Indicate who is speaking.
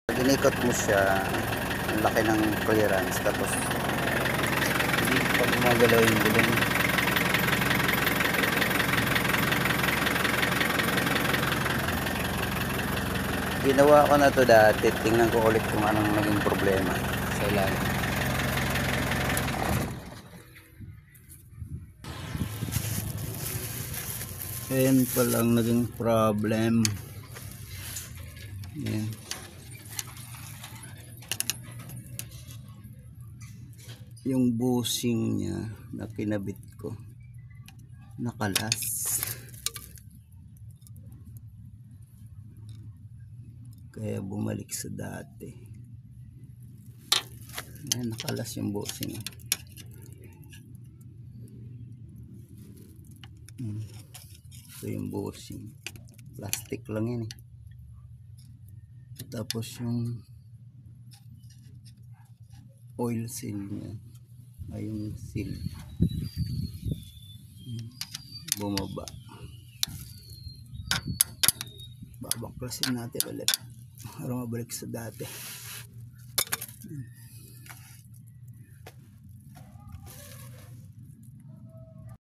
Speaker 1: Inikot mo siya, ang laki ng clearance, tapos hindi pa gumagalaw yung gulong. Ginawa ko na to dati, tingnan ko ulit kung anong naging problema sa ilalim. Ayan pa lang naging problem. Ayan. Yung bushing niya na kinabit ko nakalas, kaya bumalik sa dati. Ayan, nakalas yung bushing. Ito yung bushing, plastic lang yan eh. Tapos yung oil seal niya ay yung seal bumaba. Babaklasin natin ulit para mabalik sa dati.